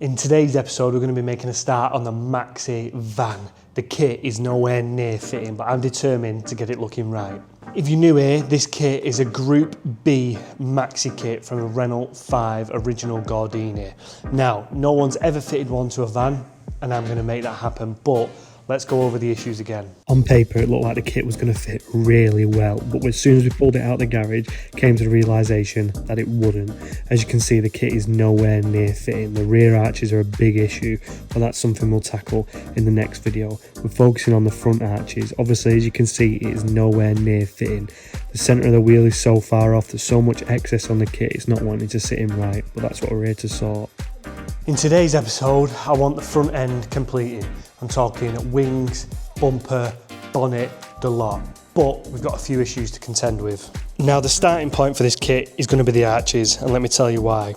In today's episode, we're going to be making a start on the Maxi van. The kit is nowhere near fitting, but I'm determined to get it looking right. If you're new here, this kit is a Group B Maxi kit from a Renault 5 original Gardini. Now, no one's ever fitted one to a van, and I'm going to make that happen, but let's go over the issues again. On paper, it looked like the kit was going to fit really well, but as soon as we pulled it out of the garage, came to the realisation that it wouldn't. As you can see, the kit is nowhere near fitting. The rear arches are a big issue, but that's something we'll tackle in the next video. We're focusing on the front arches. Obviously, as you can see, it is nowhere near fitting. The centre of the wheel is so far off, there's so much excess on the kit, it's not wanting to sit in right, but that's what we're here to sort. In today's episode, I want the front end completed. I'm talking wings, bumper, bonnet, the lot. But we've got a few issues to contend with. Now, the starting point for this kit is going to be the arches, and let me tell you why.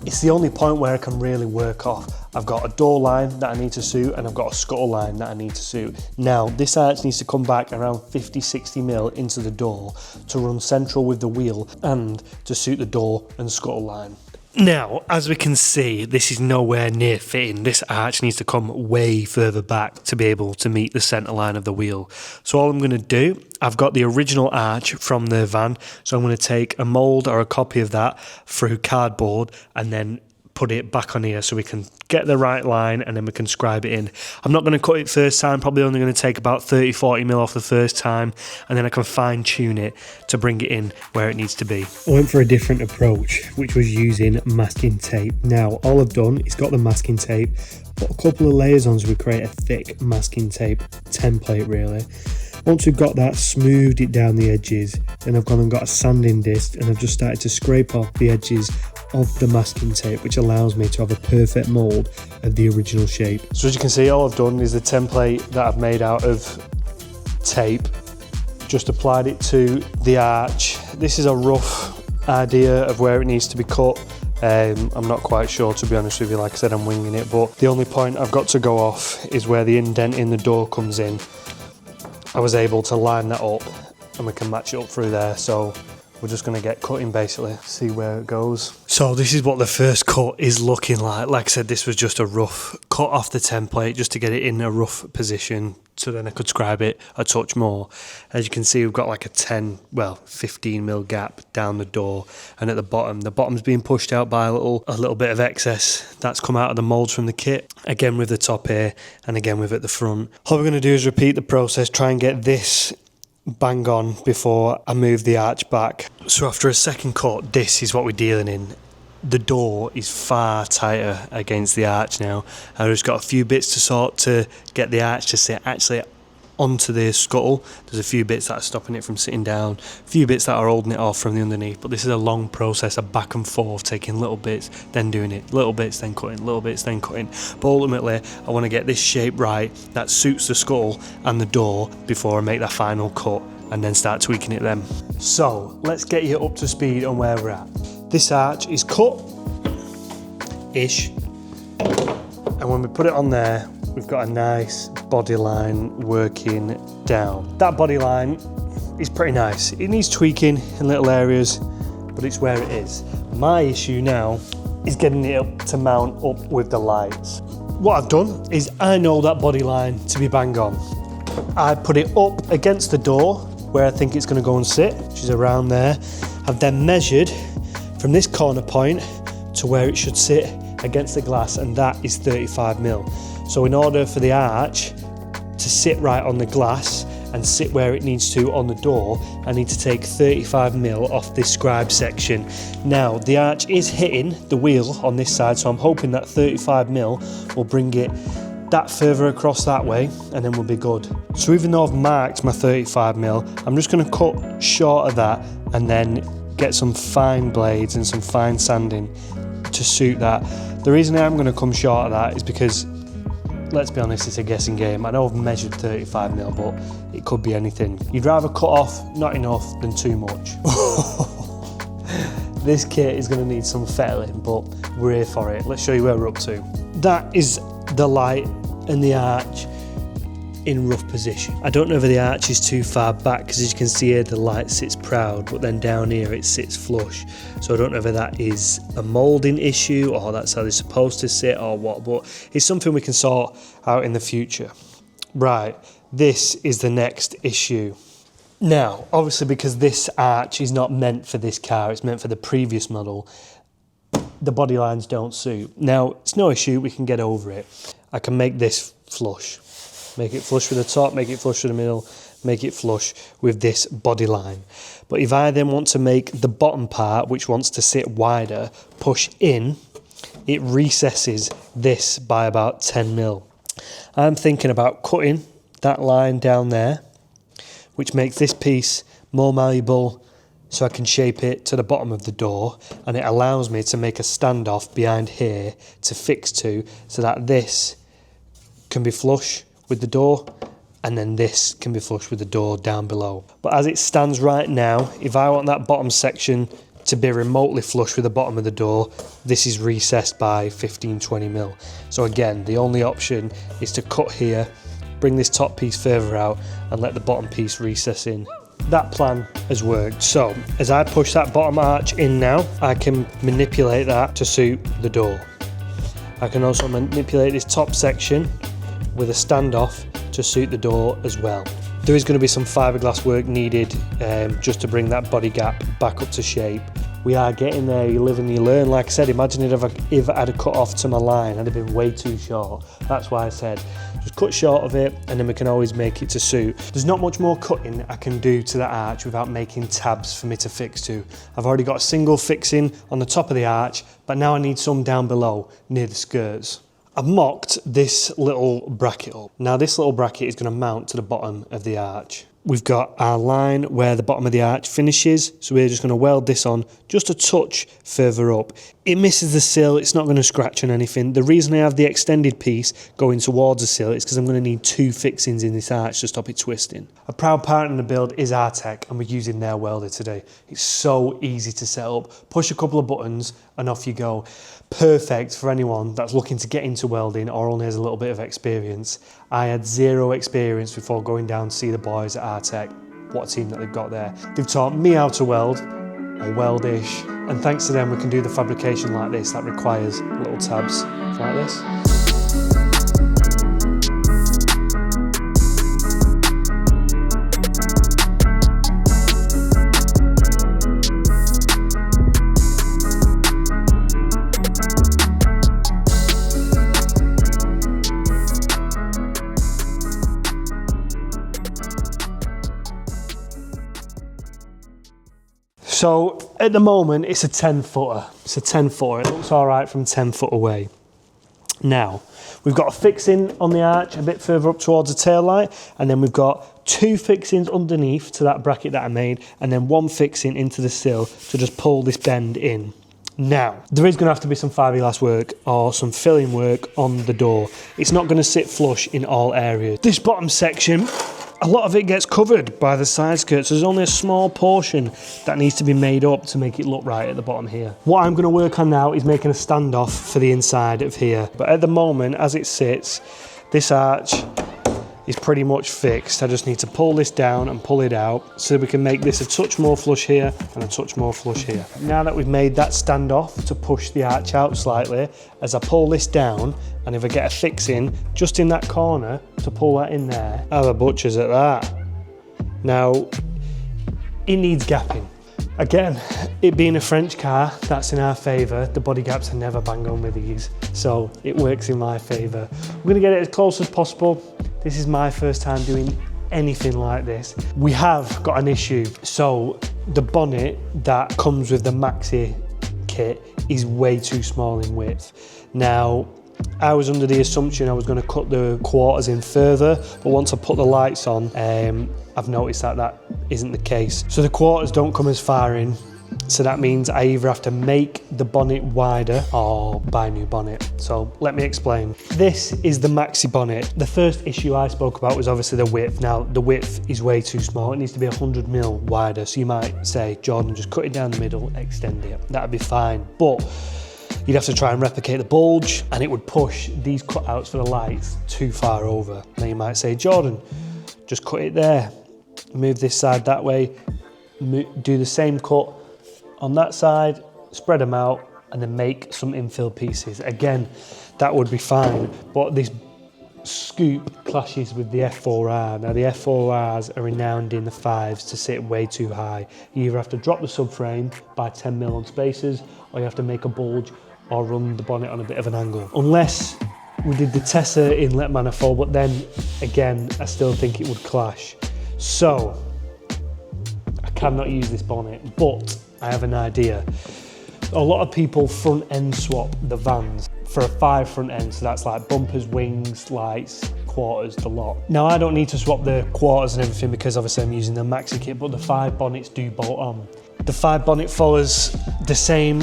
It's the only point where I can really work off. I've got a door line that I need to suit, and I've got a scuttle line that I need to suit. Now, this arch needs to come back around 50-60mm into the door to run central with the wheel and to suit the door and scuttle line. Now, as we can see, this is nowhere near fitting. This arch needs to come way further back to be able to meet the centre line of the wheel. So all I'm going to do, I've got the original arch from the van, so I'm going to take a mould or a copy of that through cardboard and then put it back on here so we can get the right line and then we can scribe it in. I'm not going to cut it first time, probably only going to take about 30-40mm off the first time, and then I can fine tune it to bring it in where it needs to be. I went for a different approach, which was using masking tape. Now, all I've done is got the masking tape, put a couple of layers on so we create a thick masking tape template really. Once we've got that, smoothed it down the edges, then I've gone and got a sanding disc and I've just started to scrape off the edges of the masking tape, which allows me to have a perfect mould of the original shape. So as you can see, all I've done is the template that I've made out of tape, just applied it to the arch. This is a rough idea of where it needs to be cut. I'm not quite sure, to be honest with you. Like I said, I'm winging it, but the only point I've got to go off is where the indent in the door comes in. I was able to line that up and we can match it up through there, so we're just going to get cutting basically, see where it goes. So this is what the first cut is looking like. Like I said, this was just a rough cut off the template just to get it in a rough position so then I could scribe it a touch more. As you can see, we've got like a 15mm gap down the door, and at the bottom's being pushed out by a little bit of excess that's come out of the moulds from the kit. Again with the top here and again with at the front. All we're going to do is repeat the process, try and get this bang on before I move the arch back. So after a second cut, this is what we're dealing in. The door is far tighter against the arch now. I've just got a few bits to sort to get the arch to sit actually onto the scuttle. There's a few bits that are stopping it from sitting down, a few bits that are holding it off from the underneath, but this is a long process of back and forth, taking little bits, then doing it, little bits, then cutting, little bits, then cutting. But ultimately, I want to get this shape right that suits the scuttle and the door before I make that final cut and then start tweaking it then. So, let's get you up to speed on where we're at. This arch is cut-ish, and when we put it on there, we've got a nice body line working down. That body line is pretty nice. It needs tweaking in little areas, but it's where it is. My issue now is getting it up to mount up with the lights. What I've done is I know that body line to be bang on. I put it up against the door where I think it's going to go and sit, which is around there. I've then measured from this corner point to where it should sit against the glass, and that is 35mm. So in order for the arch to sit right on the glass and sit where it needs to on the door, I need to take 35mm off this scribe section. Now, the arch is hitting the wheel on this side, so I'm hoping that 35mm will bring it that further across that way, and then we'll be good. So even though I've marked my 35mm, I'm just going to cut short of that and then get some fine blades and some fine sanding to suit that. The reason I'm going to come short of that is because, let's be honest, it's a guessing game. I know I've measured 35mm, but it could be anything. You'd rather cut off not enough than too much. This kit is going to need some fettling, but we're here for it. Let's show you where we're up to. That is the light and the arch in rough position. I don't know if the arch is too far back, because as you can see here the light sits proud, but then down here it sits flush. So I don't know whether that is a moulding issue or that's how they're supposed to sit or what, but it's something we can sort out in the future. Right, this is the next issue. Now, obviously because this arch is not meant for this car, it's meant for the previous model, the body lines don't suit. Now, it's no issue, we can get over it. I can make this flush. Make it flush with the top, make it flush with the middle, make it flush with this body line. But if I then want to make the bottom part, which wants to sit wider, push in, it recesses this by about 10 mil. I'm thinking about cutting that line down there, which makes this piece more malleable so I can shape it to the bottom of the door, and it allows me to make a standoff behind here to fix to, so that this can be flush with the door and then this can be flush with the door down below. But as it stands right now, if I want that bottom section to be remotely flush with the bottom of the door, this is recessed by 15-20 mil. So again, the only option is to cut here, bring this top piece further out and let the bottom piece recess in. That plan has worked. So as I push that bottom arch in now, I can manipulate that to suit the door. I can also manipulate this top section with a standoff to suit the door as well. There is going to be some fiberglass work needed just to bring that body gap back up to shape. We are getting there, you live and you learn. Like I said, imagine if I had cut off to my line, I'd have been way too short. That's why I said, just cut short of it and then we can always make it to suit. There's not much more cutting I can do to that arch without making tabs for me to fix to. I've already got a single fixing on the top of the arch, but now I need some down below near the skirts. I've mocked this little bracket up. Now this little bracket is going to mount to the bottom of the arch. We've got our line where the bottom of the arch finishes, so we're just going to weld this on just a touch further up. It misses the sill, it's not going to scratch on anything. The reason I have the extended piece going towards the sill is because I'm going to need two fixings in this arch to stop it twisting. A proud partner in the build is Artec, and we're using their welder today. It's so easy to set up. Push a couple of buttons and off you go. Perfect for anyone that's looking to get into welding or only has a little bit of experience. I had zero experience before going down to see the boys at Artec. What a team that they've got there. They've taught me how to weld, or weldish, and thanks to them we can do the fabrication like this that requires little tabs like this. So at the moment it's a 10 footer. It's a 10 footer. It looks all right from 10 foot away. Now we've got a fixing on the arch a bit further up towards the tail light, and then we've got two fixings underneath to that bracket that I made, and then one fixing into the sill to just pull this bend in. Now, there is going to have to be some fiberglass work or some filling work on the door. It's not going to sit flush in all areas. This bottom section, a lot of it gets covered by the side skirts. There's only a small portion that needs to be made up to make it look right at the bottom here. What I'm going to work on now is making a standoff for the inside of here. But at the moment, as it sits, this arch is pretty much fixed. I just need to pull this down and pull it out so we can make this a touch more flush here and a touch more flush here. Now that we've made that standoff to push the arch out slightly, as I pull this down, and if I get a fix in just in that corner to pull that in there, how the butcher's at that. Now, it needs gapping. Again, it being a French car, that's in our favour. The body gaps are never bang on with these, so it works in my favour. I'm going to get it as close as possible. This is my first time doing anything like this. We have got an issue. So the bonnet that comes with the Maxi kit is way too small in width. Now, I was under the assumption I was going to cut the quarters in further, but once I put the lights on, I've noticed that that isn't the case. So the quarters don't come as far in, so that means I either have to make the bonnet wider or buy a new bonnet. So let me explain. This is the Maxi bonnet. The first issue I spoke about was obviously the width. Now the width is way too small. It needs to be 100 mil wider. So you might say, Jordan, just cut it down the middle, extend it. That'd be fine. But you'd have to try and replicate the bulge, and it would push these cutouts for the lights too far over. Now you might say, Jordan, just cut it there, move this side that way, do the same cut on that side, spread them out, and then make some infill pieces. Again, that would be fine, but this scoop clashes with the F4R. Now the F4Rs are renowned in the 5s to sit way too high. You either have to drop the subframe by 10mm on spacers, or you have to make a bulge or run the bonnet on a bit of an angle. Unless we did the Tessa inlet manifold, but then again, I still think it would clash. So I cannot use this bonnet, but I have an idea. A lot of people front end swap the vans for a 5 front end, so that's like bumpers, wings, lights, quarters, the lot. Now I don't need to swap the quarters and everything because obviously I'm using the Maxi kit, but the 5 bonnets do bolt on. The 5 bonnet follows the same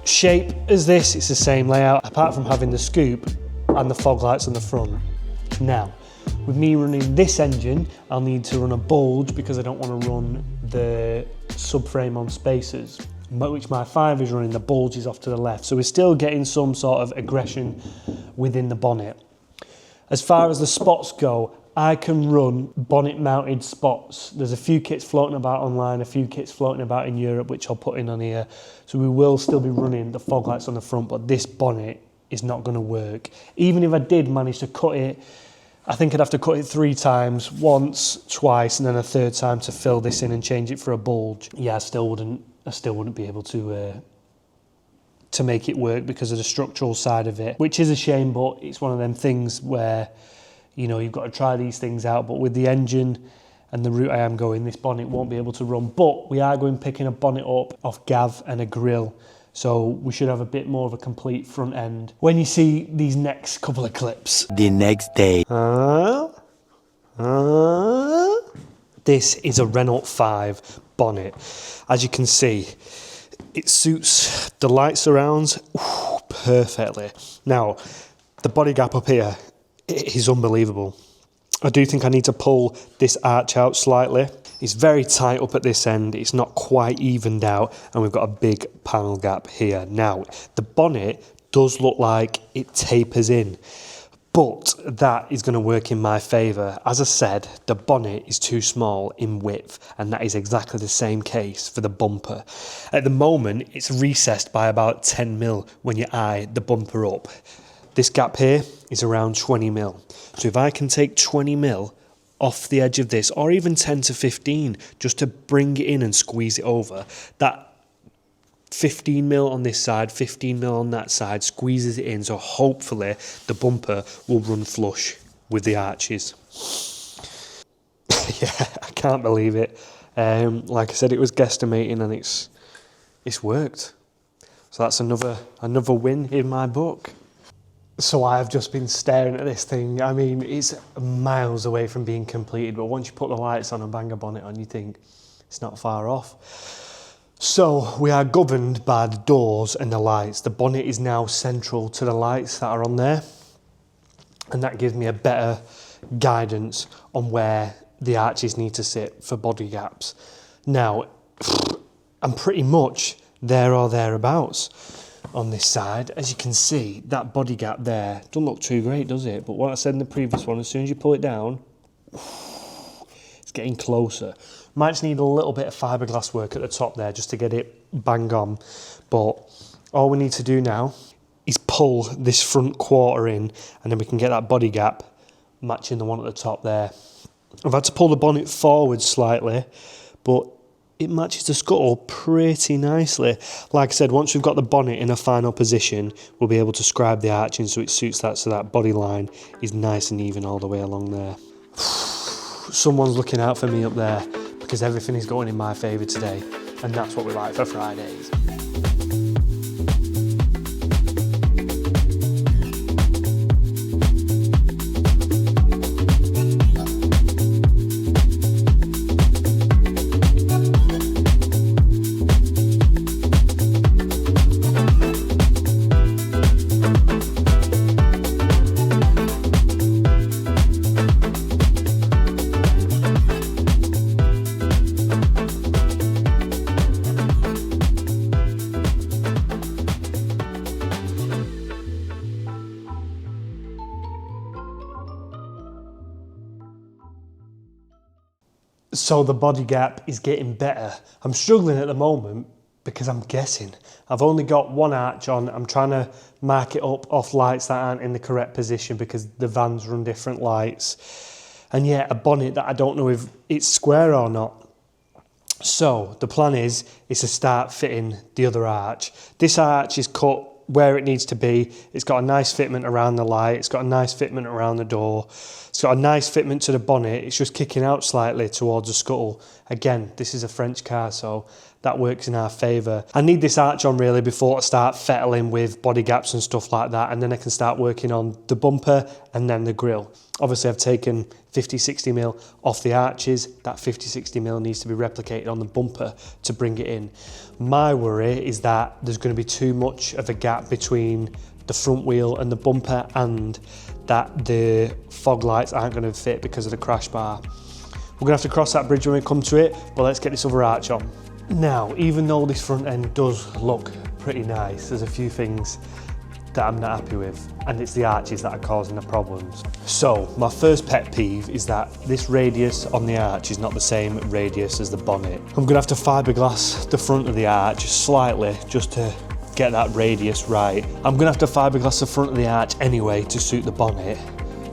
shape as this, it's the same layout, apart from having the scoop and the fog lights on the front. Now, with me running this engine, I'll need to run a bulge because I don't want to run the subframe on spacers, which my 5 is running. The bulge is off to the left. So we're still getting some sort of aggression within the bonnet. As far as the spots go, I can run bonnet mounted spots. There's a few kits floating about online, a few kits floating about in Europe, which I'll put in on here. So we will still be running the fog lights on the front, but this bonnet is not going to work. Even if I did manage to cut it, I think I'd have to cut it 3 times, once, twice, and then a 3rd time to fill this in and change it for a bulge. Yeah, I still wouldn't be able to make it work because of the structural side of it, which is a shame, but it's one of them things where, you know, you've got to try these things out. But with the engine and the route I am going, this bonnet won't be able to run. But we are going picking a bonnet up off Gav and a grill, so we should have a bit more of a complete front end when you see these next couple of clips. The next day. This is a Renault 5 bonnet. As you can see, it suits the light surrounds perfectly. Now, the body gap up here, it is unbelievable. I do think I need to pull this arch out slightly. It's very tight up at this end, it's not quite evened out, and we've got a big panel gap here. Now, the bonnet does look like it tapers in, but that is going to work in my favour. As I said, the bonnet is too small in width, and that is exactly the same case for the bumper. At the moment, it's recessed by about 10mm when you eye the bumper up. This gap here is around 20mm. So if I can take 20mm off the edge of this, or even 10 to 15, just to bring it in and squeeze it over, that 15mm on this side, 15mm on that side, squeezes it in, so hopefully the bumper will run flush with the arches. Yeah, I can't believe it. Like I said, it was guesstimating and it's worked. So that's another win in my book. So I've just been staring at this thing. I mean, it's miles away from being completed, but once you put the lights on and bang a bonnet on, you think it's not far off. So we are governed by the doors and the lights. The bonnet is now central to the lights that are on there, and that gives me a better guidance on where the arches need to sit for body gaps. Now, I'm pretty much there or thereabouts on this side. As you can see, that body gap there doesn't look too great, does it? But what I said in the previous one, as soon as you pull it down, it's getting closer. Might just need a little bit of fiberglass work at the top there just to get it bang on. But all we need to do now is pull this front quarter in, and then we can get that body gap matching the one at the top there. I've had to pull the bonnet forward slightly, but it matches the scuttle pretty nicely. Like I said, once we've got the bonnet in a final position, we'll be able to scribe the arching so it suits that, so that body line is nice and even all the way along there. Someone's looking out for me up there because everything is going in my favour today, and that's what we like for Fridays. So the body gap is getting better. I'm struggling at the moment because I'm guessing. I've only got one arch on. I'm trying to mark it up off lights that aren't in the correct position because the vans run different lights. And yeah, a bonnet that I don't know if it's square or not. So the plan is to start fitting the other arch. This arch is cut where it needs to be. It's got a nice fitment around the light. It's got a nice fitment around the door. It's got a nice fitment to the bonnet. It's just kicking out slightly towards the scuttle. Again, this is a French car, so that works in our favour. I need this arch on really before I start fettling with body gaps and stuff like that, and then I can start working on the bumper and then the grille. Obviously I've taken 50-60mm off the arches. That 50-60mm needs to be replicated on the bumper to bring it in. My worry is that there's going to be too much of a gap between the front wheel and the bumper, and that the fog lights aren't going to fit because of the crash bar. We're going to have to cross that bridge when we come to it, but let's get this other arch on. Now, even though this front end does look pretty nice, there's a few things that I'm not happy with, and it's the arches that are causing the problems. So my first pet peeve is that this radius on the arch is not the same radius as the bonnet. I'm gonna have to fiberglass the front of the arch slightly just to get that radius right. I'm gonna have to fiberglass the front of the arch anyway to suit the bonnet.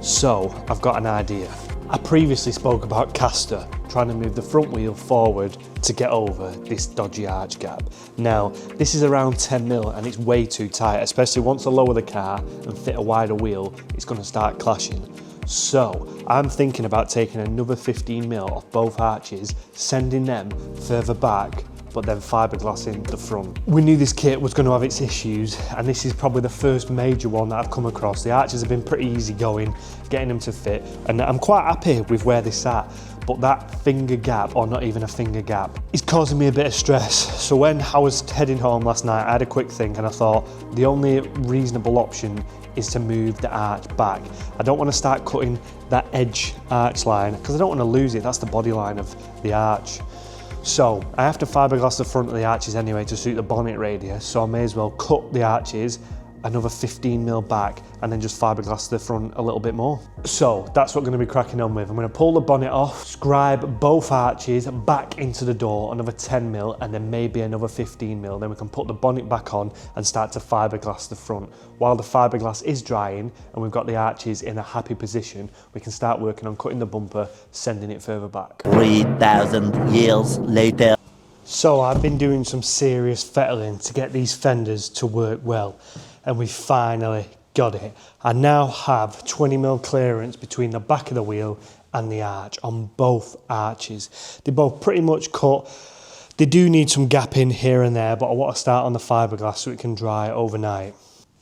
So I've got an idea. I previously spoke about caster, trying to move the front wheel forward to get over this dodgy arch gap. Now, this is around 10mm and it's way too tight, especially once I lower the car and fit a wider wheel, it's going to start clashing. So, I'm thinking about taking another 15mm off both arches, sending them further back, but then fiberglassing the front. We knew this kit was going to have its issues, and this is probably the first major one that I've come across. The arches have been pretty easy going, getting them to fit, and I'm quite happy with where this at. But that finger gap, or not even a finger gap, is causing me a bit of stress. So when I was heading home last night, I had a quick think and I thought the only reasonable option is to move the arch back. I don't want to start cutting that edge arch line because I don't want to lose it. That's the body line of the arch. So I have to fiberglass the front of the arches anyway to suit the bonnet radius, so I may as well cut the arches another 15mm back and then just fiberglass the front a little bit more. So that's what I'm going to be cracking on with. I'm going to pull the bonnet off, scribe both arches back into the door, another 10mm and then maybe another 15mm. Then we can put the bonnet back on and start to fiberglass the front. While the fiberglass is drying and we've got the arches in a happy position, we can start working on cutting the bumper, sending it further back. 3,000 years later. So I've been doing some serious fettling to get these fenders to work well, and we finally got it. I now have 20mm clearance between the back of the wheel and the arch on both arches. They're both pretty much cut. They do need some gapping here and there, but I want to start on the fiberglass so it can dry overnight.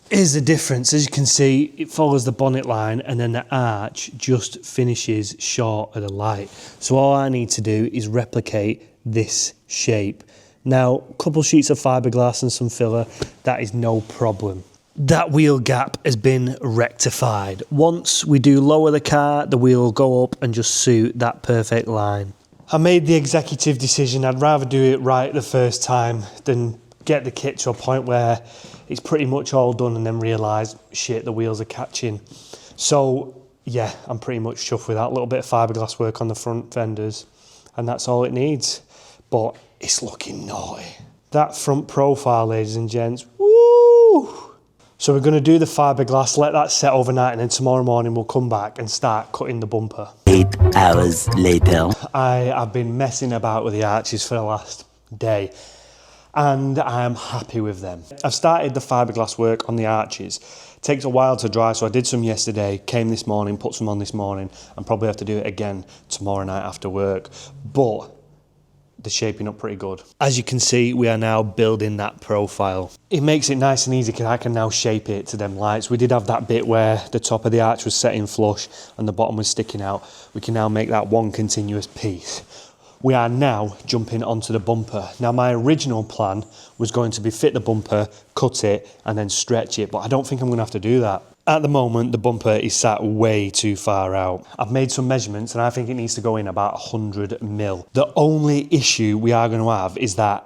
Here's the difference. As you can see, it follows the bonnet line and then the arch just finishes short of the light. So all I need to do is replicate this shape. Now, a couple sheets of fiberglass and some filler, that is no problem. That wheel gap has been rectified. Once we do lower the car, the wheel will go up and just suit that perfect line. I made the executive decision I'd rather do it right the first time than get the kit to a point where it's pretty much all done and then realise, shit, the wheels are catching. So yeah, I'm pretty much chuffed with that. A little bit of fiberglass work on the front fenders and that's all it needs. But it's looking naughty. That front profile, ladies and gents, woo! So we're going to do the fiberglass, let that set overnight, and then tomorrow morning we'll come back and start cutting the bumper. 8 hours later. I have been messing about with the arches for the last day, and I am happy with them. I've started the fiberglass work on the arches. It takes a while to dry, so I did some yesterday, came this morning, put some on this morning, and probably have to do it again tomorrow night after work. But they're shaping up pretty good. As you can see, we are now building that profile. It makes it nice and easy because I can now shape it to them lights. We did have that bit where the top of the arch was setting flush and the bottom was sticking out. We can now make that one continuous piece. We are now jumping onto the bumper. Now, my original plan was going to be fit the bumper, cut it, and then stretch it, but I don't think I'm gonna have to do that. At the moment, the bumper is sat way too far out. I've made some measurements and I think it needs to go in about 100mm. The only issue we are going to have is that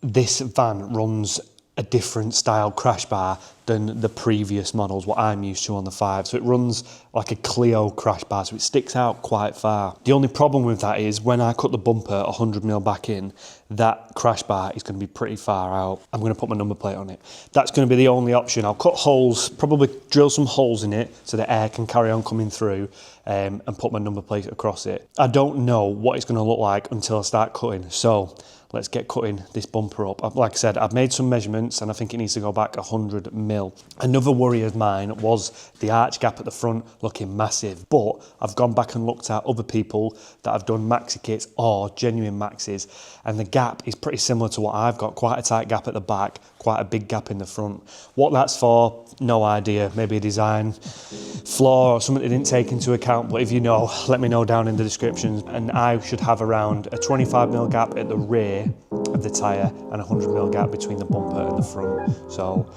this van runs a different style crash bar than the previous models, what I'm used to on the 5. So it runs like a Clio crash bar, so it sticks out quite far. The only problem with that is when I cut the bumper 100mm back in, that crash bar is going to be pretty far out. I'm going to put my number plate on it. That's going to be the only option. I'll cut holes, probably drill some holes in it so the air can carry on coming through, and put my number plate across it. I don't know what it's going to look like until I start cutting, so let's get cutting this bumper up. Like I said, I've made some measurements and I think it needs to go back 100mm. Another worry of mine was the arch gap at the front looking massive, but I've gone back and looked at other people that have done Maxi kits or genuine Maxis, and the gap is pretty similar to what I've got. Quite a tight gap at the back, quite a big gap in the front. What that's for, no idea. Maybe a design flaw or something they didn't take into account, but if you know, let me know down in the description. And I should have around a 25mm gap at the rear of the tyre and a 100mm gap between the bumper and the front. So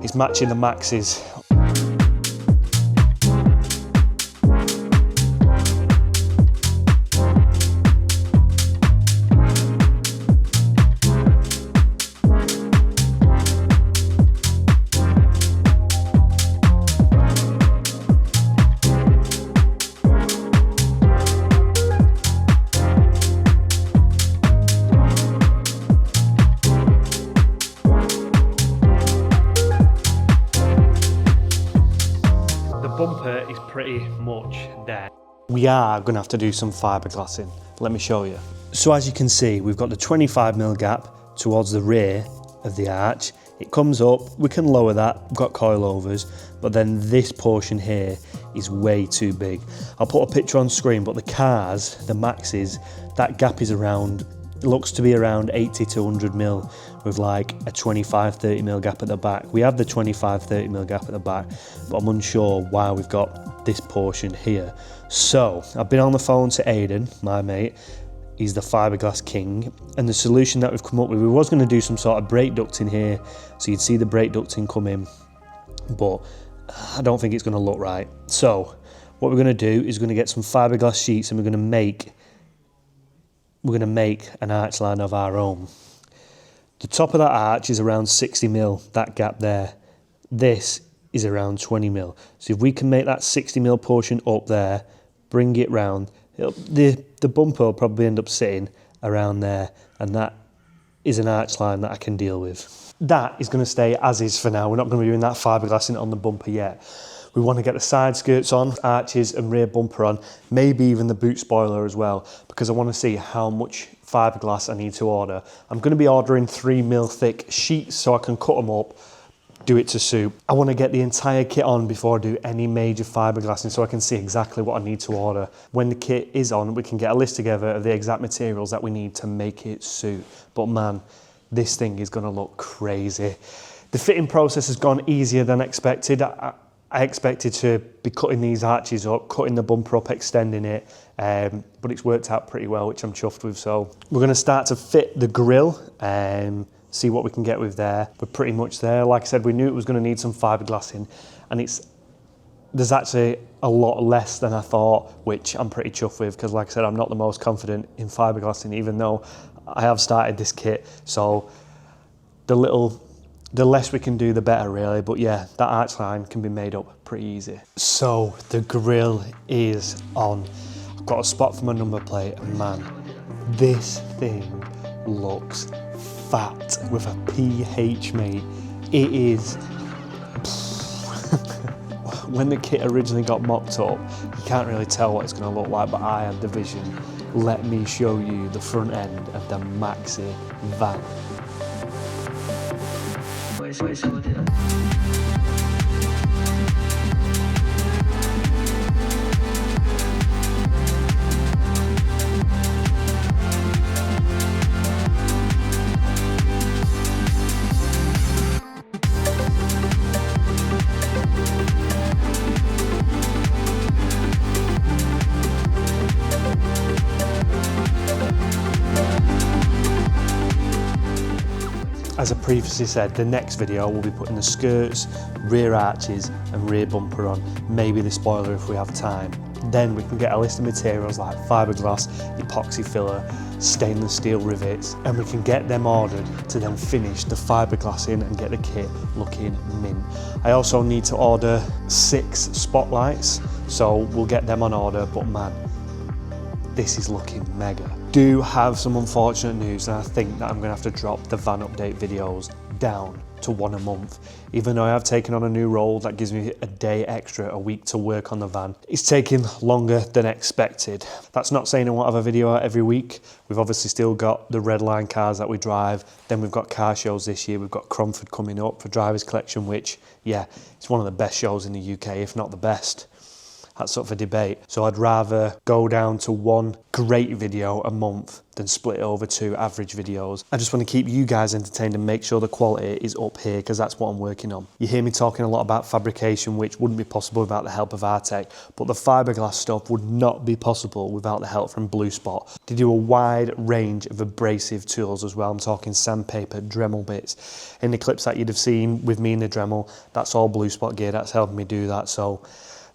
it's matching the Maxis. Bumper is pretty much there. We are going to have to do some fiberglassing. Let me show you. So as you can see, we've got the 25mm gap towards the rear of the arch. It comes up, we can lower that, we've got coilovers, but then this portion here is way too big. I'll put a picture on screen, but the cars, the Maxis, that gap is around, it looks to be around 80 to 100mm with like a 25-30mm gap at the back. We have the 25-30mm gap at the back, but I'm unsure why we've got this portion here. So I've been on the phone to Aidan, my mate. He's the fiberglass king, and the solution that we've come up with, we was going to do some sort of brake ducting here, so you'd see the brake ducting come in, but I don't think it's going to look right. So what we're going to do is we're going to get some fiberglass sheets, and we're going to make an arch line of our own. The top of that arch is around 60mm, that gap there. This is around 20mm. So if we can make that 60mm portion up there, bring it round, the bumper will probably end up sitting around there, and that is an arch line that I can deal with. That is going to stay as is for now. We're not going to be doing that fiberglassing on the bumper yet. We want to get the side skirts on, arches and rear bumper on, maybe even the boot spoiler as well, because I want to see how much fiberglass I need to order. I'm going to be ordering 3mm thick sheets so I can cut them up, do it to suit. I want to get the entire kit on before I do any major fiberglassing so I can see exactly what I need to order. When the kit is on, we can get a list together of the exact materials that we need to make it suit. But man, this thing is going to look crazy. The fitting process has gone easier than expected. I expected to be cutting these arches up, cutting the bumper up, extending it, but it's worked out pretty well, which I'm chuffed with. So we're going to start to fit the grille and see what we can get with there. We're pretty much there. Like I said, we knew it was going to need some fiberglassing, and there's actually a lot less than I thought, which I'm pretty chuffed with, because like I said, I'm not the most confident in fiberglassing, even though I have started this kit. So the less we can do, the better, really. But yeah, that arch line can be made up pretty easy. So the grille is on. I've got a spot for my number plate, and man, this thing looks fat with a PH, mate. It is. When the kit originally got mocked up, you can't really tell what it's going to look like, but I had the vision. Let me show you the front end of the Maxi van. As I previously said, the next video we'll be putting the skirts, rear arches and rear bumper on, maybe the spoiler if we have time. Then we can get a list of materials like fiberglass, epoxy filler, stainless steel rivets, and we can get them ordered to then finish the fiberglass in and get the kit looking mint. I also need to order 6 spotlights, so we'll get them on order, but man, this is looking mega. Do have some unfortunate news, and I think that I'm gonna have to drop the van update videos down to 1 a month. Even though I have taken on a new role that gives me a day extra a week to work on the van, it's taking longer than expected. That's not saying I won't have a video out every week. We've obviously still got the red line cars that we drive. Then we've got car shows this year. We've got Cromford coming up for Drivers Collection, which, yeah, it's one of the best shows in the UK, if not the best. That's up for debate. So I'd rather go down to 1 great video a month than split it over 2 average videos. I just want to keep you guys entertained and make sure the quality is up here, because that's what I'm working on. You hear me talking a lot about fabrication, which wouldn't be possible without the help of Artec, but the fiberglass stuff would not be possible without the help from Blue Spot. They do a wide range of abrasive tools as well. I'm talking sandpaper, Dremel bits. In the clips that you'd have seen with me in the Dremel, that's all Blue Spot gear that's helping me do that. So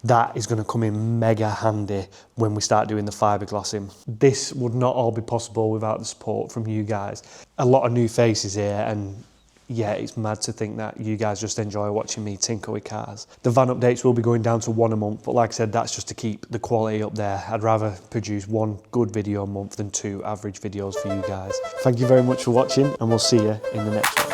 that is going to come in mega handy when we start doing the fiberglassing. This would not all be possible without the support from you guys. A lot of new faces here, and yeah, it's mad to think that you guys just enjoy watching me tinker with cars. The van updates will be going down to 1 a month, but like I said, that's just to keep the quality up there. I'd rather produce 1 good video a month than 2 average videos for you guys. Thank you very much for watching, and we'll see you in the next one.